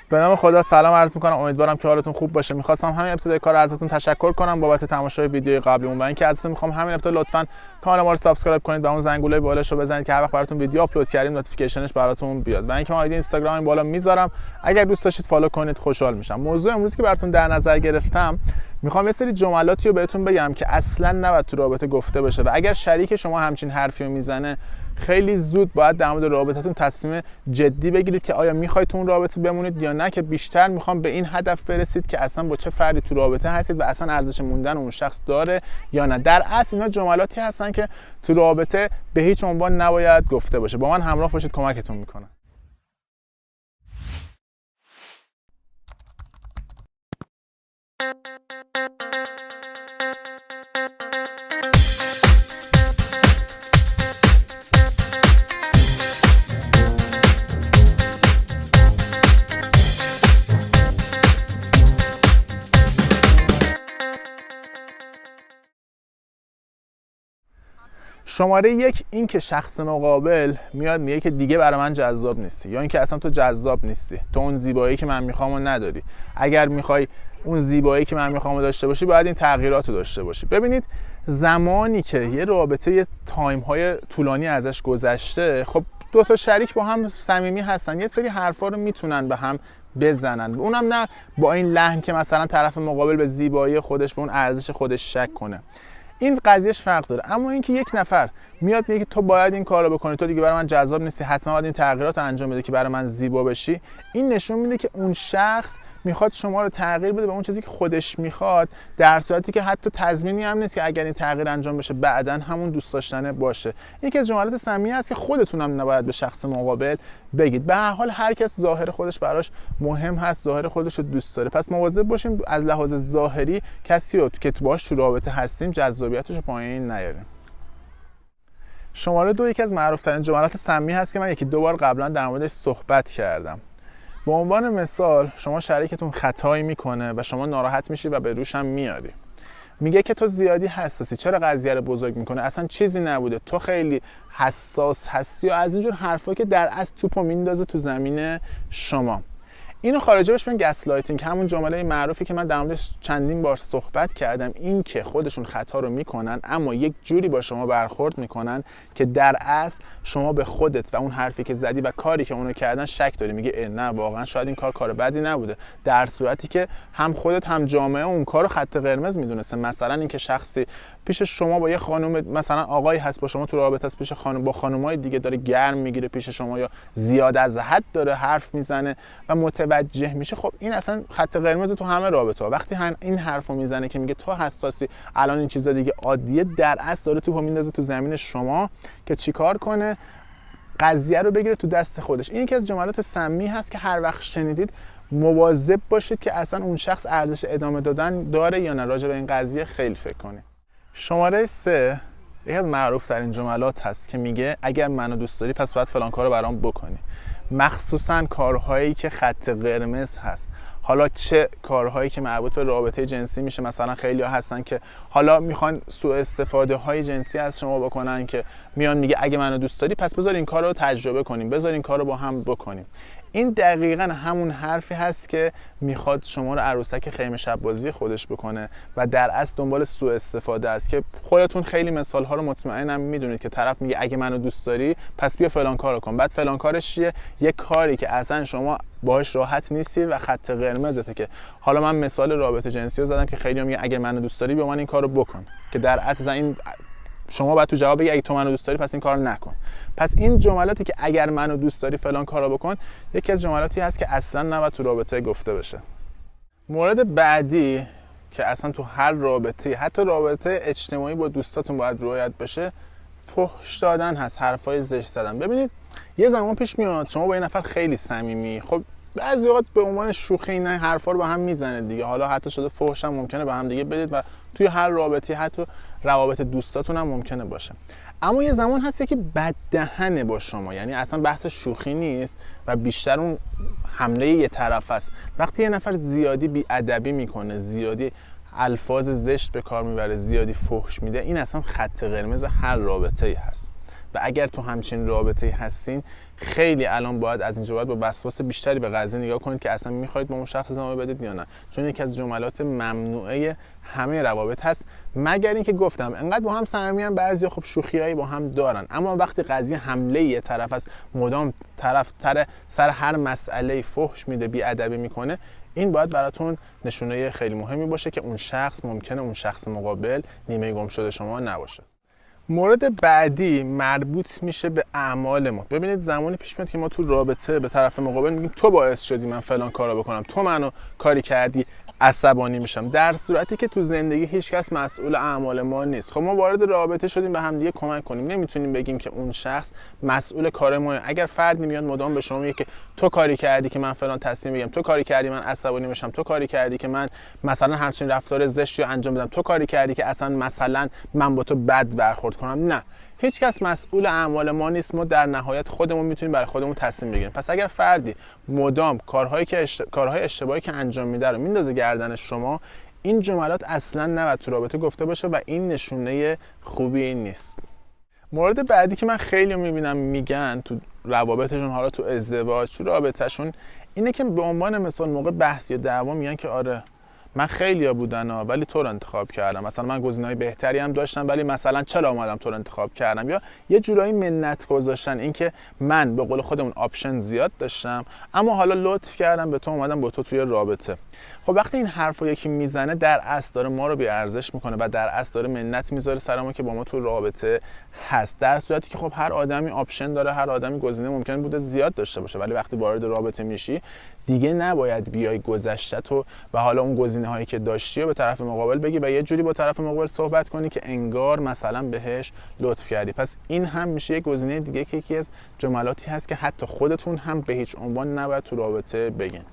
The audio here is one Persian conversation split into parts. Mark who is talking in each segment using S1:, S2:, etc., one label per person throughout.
S1: به نام خدا سلام عرض میکنم، امیدوارم که حالتون خوب باشه. میخواستم همین ابتدای کار ازتون تشکر کنم بابت تماشای ویدیوی قبلیمون و اینکه ازتون میخوام همین ابتدا لطفاً کانال ما رو سابسکرایب کنید و اون زنگوله بالش رو بزنید که هر وقت براتون ویدیو آپلود کردیم نوتیفیکیشنش براتون بیاد و اینکه من آیدی اینستاگرام این بالا میذارم، اگر دوست داشتید فالو کنید خوشحال میشم. موضوع امروزی که براتون در نظر گرفتم، میخوام یه سری جملاتی رو بهتون بگم که اصلا نباید تو رابطه گفته بشه و اگر شریک شما همچین حرفی رو میزنه خیلی زود باید در مورد رابطتون تصمیم جدی بگیرید که آیا میخواید تو اون رابطه بمونید یا نه، که بیشتر میخوام به این هدف برسید که اصلا با چه فردی تو رابطه هستید و اصلا ارزش موندن اون شخص داره یا نه. در اصل اینا جملاتی هستن که تو رابطه به هیچ عنوان نباید گفته باشه. با من همراه باشید، کمکتون میکنم. شماره یک، این که شخص مقابل میاد میگه که دیگه برای من جذاب نیستی، یا اینکه اصلا تو جذاب نیستی، تو اون زیبایی که من میخوام و نداری. اگر میخوای اون زیبایی که من میخوام داشته باشی باید این تغییرات رو داشته باشی. ببینید، زمانی که یه رابطه یه تایم های طولانی ازش گذشته، خب دو تا شریک با هم صمیمی هستن، یه سری حرفا رو میتونن به هم بزنن، اونم نه با این لحن که مثلا طرف مقابل به زیبایی خودش، به اون ارزش خودش شک کنه. این قضیهش فرق داره. اما اینکه یک نفر میاد میگه تو باید این کارو بکنی، تو دیگه برای من جذاب نیستی، حتما باید این تغییرات انجام بده که برای من زیبا بشی، این نشون میده که اون شخص میخواد شما رو تغییر بده به اون چیزی که خودش میخواد، در صورتی که حتی تضمینی هم نیست که اگر این تغییر انجام بشه بعداً همون دوست داشتنه باشه. این که از جملات سمیه است که خودتون هم نباید به شخص مقابل بگید. به هر حال هر کس ظاهر خودش براش مهم هست، ظاهر خودش رو دوست داره، پس مواظب باشیم از لحاظ ظاهری کسی رو که باهاش تو رابطه هستیم جذابیتش رو پایین نیاریم. شماره دو، یکی از معروف‌ترین جملات سمی هست که من یکی دو بار قبلا در موردش صحبت کردم. به عنوان مثال، شما شریکتون خطایی میکنه و شما ناراحت میشی و به روش هم میاری. میگه که تو زیادی حساسی، چرا قضیه رو بزرگ میکنه، اصلا چیزی نبوده، تو خیلی حساس هستی و از اینجور حرفا که در اصل توپو میندازه تو زمین شما. اینو خارجه بهش میگن گسلایتینگ، همون جمله معروفی که من در موردش چندین بار صحبت کردم. این که خودشون خطا رو میکنن اما یک جوری با شما برخورد میکنن که در اصل شما به خودت و اون حرفی که زدی و کاری که اونو کردن شک داری، میگه نه واقعا شاید این کار بدی نبوده، در صورتی که هم خودت هم جامعه اون کارو خط قرمز میدونسته. مثلا اینکه شخصی پیش شما با یه خانم، مثلا آقایی هست با شما تو رابطه است، پیش خانم با خانمای دیگه داره گرم میگیره پیش شما، یا زیاد از حد داره حرف میزنه و متوجه میشه، خب این اصلا خط قرمز تو همه رابطه ها. وقتی این حرفو میزنه که میگه تو حساسی، الان این چیزا دیگه عادیه، در اصل داره توپو میندازه تو زمین شما که چیکار کنه، قضیه رو بگیره تو دست خودش. این یکی از جملات سمی هست که هر وقت شنیدید مواظب باشید که اصلا اون شخص ارزش ادامه دادن داره یا نه. راجع به این قضیه خیلی فکر کنید. شماره 3، یکی از معروف ترین جملات هست که میگه اگر منو دوست داری پس باید فلان کارو برام بکنی، مخصوصا کارهایی که خط قرمز هست. حالا چه کارهایی که مربوط به رابطه جنسی میشه، مثلا خیلی ها هستن که حالا میخوان سوء استفاده های جنسی از شما بکنن، که میان میگه اگه منو دوست داری پس بذار این کارو تجربه کنیم، بذار این کارو با هم بکنیم. این دقیقاً همون حرفی هست که میخواد شما رو عروسک خیمه شب بازی خودش بکنه و در اصل دنبال سوء استفاده است، که خودتون خیلی مثال ها رو مطمئنم میدونید که طرف میگه اگه منو دوست داری پس بیا فلان کارو کن، بعد فلان کارش چیه؟ یه کاری که اصلا شما باهاش راحت نیستی و خط قرمزته. که حالا من مثال رابطه جنسی رو زدم که خیلی میگه اگه منو دوست داری بیا من این کارو بکن، که در اصل این شما باید تو جواب بگی اگه تو منو دوست داری پس این کارو نکن. پس این جملاتی که اگر منو دوست داری فلان کارو بکن، یکی از جملاتی هست که اصلا نباید تو رابطه گفته بشه. مورد بعدی که اصلا تو هر رابطه، حتی رابطه اجتماعی با دوستاتون باید رعایت بشه، فحش دادن هست، حرفای زشت زدن. ببینید، یه زمان پیش میاد شما با یه نفر خیلی صمیمی، خب بعضی وقت به عنوان شوخی این حرفا رو با هم میزنید دیگه، حالا حتی شده فحش هم ممکنه به هم دیگه بدید و توی هر رابطه، حتی روابط دوستاتون هم ممکنه باشه. اما یه زمان هست که بددهنه با شما، یعنی اصلا بحث شوخی نیست و بیشتر اون حمله یه طرف است. وقتی یه نفر زیادی بی‌ادبی میکنه، زیادی الفاظ زشت به کار میبره، زیادی فحش میده، این اصلا خط قرمز هر رابطه‌ای هست. و اگر تو همچین رابطه‌ای هستین خیلی الان باید از اینجا باید با وسواس بیشتری به قضیه نگاه کنید که اصلا میخواید با اون شخص ادامه بدید یا نه، چون یکی از جملات ممنوعه همه روابط هست، مگر اینکه گفتم انقدر با هم صمیمیان بعضیا خب شوخیایی با هم دارن، اما وقتی قضیه حمله یه طرف است، مدام طرف سر هر مسئله فحش میده، بی‌ادبی میکنه، این باید براتون نشونه خیلی مهمی باشه که اون شخص ممکنه اون شخص مقابل نیمه گم شده شما نباشه. مورد بعدی مربوط میشه به اعمال ما. ببینید زمانی پیش میاد که ما تو رابطه به طرف مقابل میگیم تو باعث شدی من فلان کارو بکنم، تو منو کاری کردی، عصبانی میشم، در صورتی که تو زندگی هیچکس مسئول اعمال ما نیست. خب ما وارد رابطه شدیم به هم دیگه کمک کنیم، نمیتونیم بگیم که اون شخص مسئول کار ما. اگر فردی میاد مدام به شما میگه که تو کاری کردی که من فلان تصمیم بگیرم، تو کاری کردی من عصبانی بشم، تو کاری کردی که من مثلا همچین رفتار زشتی رو انجام بدم، تو کاری کردی که اصلا مثلا من با تو بد برخورد کنم، نه، هیچ کس مسئول اعمال ما نیست. ما در نهایت خودمون میتونیم برای خودمون تصمیم بگیریم. پس اگر فردی مدام کارهای اشتباهی که انجام میده رو میندازه گردن شما، این جملات اصلا نباید تو رابطه گفته باشه و این نشونه خوبی نیست. مورد بعدی که من خیلی میبینم میگن تو روابطشون، حالا تو ازدواج، تو رابطهشون، اینه که به عنوان مثال موقع بحث یا دعوا میگن که آره من خیلیا بودن ولی تو رو انتخاب کردم، مثلا من گزینه‌های بهتری هم داشتم ولی مثلا چرا اومدم تو رو انتخاب کردم، یا یه جورایی منت گذاشتن، اینکه من به قول خودمون آپشن زیاد داشتم اما حالا لطف کردم به تو، اومدم با تو توی رابطه. خب وقتی این حرفو یکی میزنه در اصل داره ما رو بی ارزش میکنه و در اصل داره منت میذاره سر ما که با ما تو رابطه هست، در صورتی که خب هر آدمی آپشن داره، هر آدمی گزینه ممکن بوده زیاد داشته باشه، ولی وقتی وارد رابطه میشی دیگه نباید بیای گذشته تو و حالا اون گزینه هایی که داشتی رو به طرف مقابل بگی و یه جوری با طرف مقابل صحبت کنی که انگار مثلا بهش لطف کردی. پس این هم میشه یک گزینه دیگه که یکی از جملاتی هست که حتی خودتون هم به هیچ عنوان نباید تو رابطه بگین.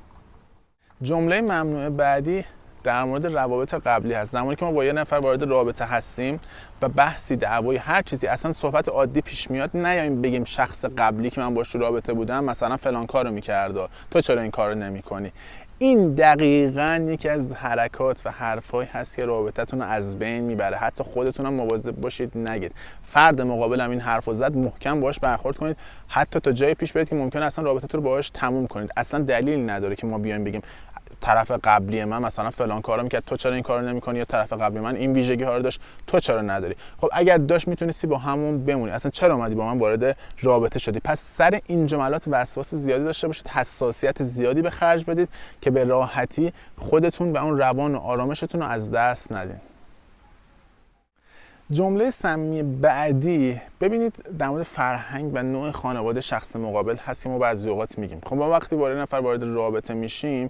S1: جمله ممنوعه بعدی در مورد روابط قبلی هست. زمانی که ما با یه نفر وارد رابطه هستیم و بحثی، دعوایی، هر چیزی، اصلا صحبت عادی پیش میاد، نیاییم بگیم شخص قبلی که من باهاش تو رابطه بودم مثلا فلان کارو می‌کرد، تو چرا این کارو نمی‌کنی. این دقیقاً یکی از حرکات و حرفایی هست که رابطتون رو از بین میبره. حتی خودتون هم مواظب باشید نگید. فرد مقابل هم این حرفو زد، محکم باهاش برخورد کنید، حتی تا جایی پیش برید که ممکنه اصلا رابطتون رو باهاش تموم کنید. اصلا دلیل نداره که ما بیایم بگیم طرف قبلی من مثلا فلان کارو میکرد، تو چرا این کارو نمیکنی، یا طرف قبلی من این ویژگی ها رو داشت، تو چرا نداری. خب اگر داشت میتونستی با همون بمونی، اصلا چرا اومدی با من وارد رابطه شدی. پس سر این جملات وسواس زیادی داشته باشید، حساسیت زیادی به خرج بدید که به راحتی خودتون و اون روان و آرامشتون رو از دست ندین. جمله صمیمی بعدی، ببینید در مورد فرهنگ و نوع خانواده شخص مقابل هست که ما بعضی اوقات میگیم. خب ما وقتی وارد رابطه میشیم،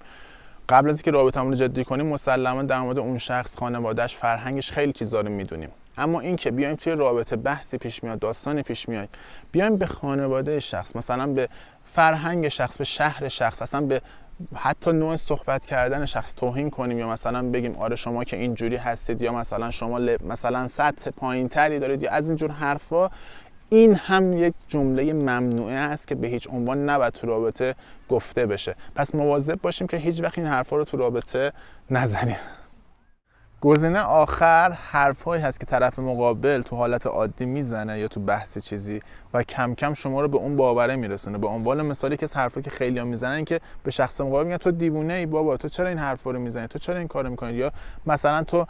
S1: قبل از اینکه رابطه‌مون رو جدی کنیم مسلماً در مورد اون شخص، خانواده‌اش، فرهنگش خیلی چیزا رو میدونیم. اما این که بیایم توی رابطه بحثی پیش میاد، داستانی پیش میاد، بیایم به خانواده شخص، مثلا به فرهنگ شخص، به شهر شخص، اصلا به حتی نوع صحبت کردن شخص توهین کنیم، یا مثلا بگیم آره شما که اینجوری هستید، یا مثلا شما مثلا سطح پایین‌تری دارید، یا از اینجور حرفا، این هم یک جمله ممنوعه است که به هیچ عنوان نباید تو رابطه گفته بشه. پس مواظب باشیم که هیچ وقت این حرفا رو تو رابطه نزنیم. گزینه آخر حرفایی هست که طرف مقابل تو حالت عادی میزنه یا تو بحث چیزی و کم کم شما رو به اون باوره میرسونه. به عنوان مثالی که حرفایی که خیلی‌ها میزنن که به شخص مقابل میگن تو دیوونه ای بابا، تو چرا این حرفا رو میزنی، تو چرا این کارو میکنی، یا مثلا تو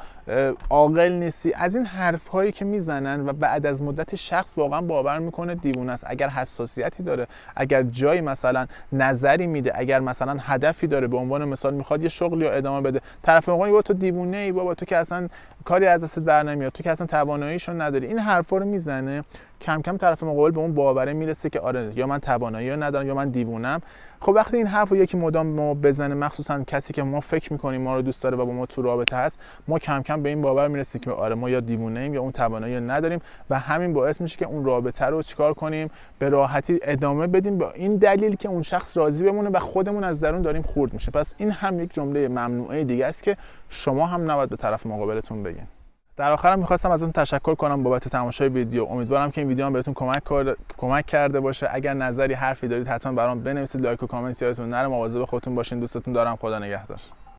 S1: عاقل نیستی. از این حرفایی که میزنن و بعد از مدتی شخص واقعا باور میکنه دیوونه است. اگر حساسیتی داره، اگر جایی مثلا نظری میده، اگر مثلا هدفی داره، به عنوان مثال میخواد یه شغلی رو ادامه بده، طرف مقابل میگه تو دیوونه ای بابا، تو که اصلا کاری از دستت بر نمیاد، تو که اصلا تواناییشو نداری، این حرفا رو میزنه. کم کم طرف مقابل به اون باوره میرسه که آره یا من توانایی رو ندارم یا من دیوونم. خب وقتی این حرفو یکی مدام ما بزنه، مخصوصا کسی که ما فکر میکنیم ما رو دوست داره و با ما تو رابطه هست، ما کم کم به این باور میرسیم که آره ما یا دیوونه ایم یا اون توانایی رو نداریم و همین باعث میشه که اون رابطه رو چیکار کنیم، به راحتی ادامه بدیم، با این دلیل که اون شخص راضی بمونه و خودمون از درون داریم خورد میشه. پس این هم یک جمله ممنوعه دیگه است که شما هم نباید به طرف مقابلتون بگین. در آخرم می‌خواستم ازتون تشکر کنم بابت تماشای ویدیو. امیدوارم که این ویدیو هم بهتون کمک کرده باشه. اگر نظری، حرفی دارید حتما برام بنویسید، لایک و کامنت یادتون نره. مواظب خودتون باشین. دوستتون دارم. خدا نگهدار.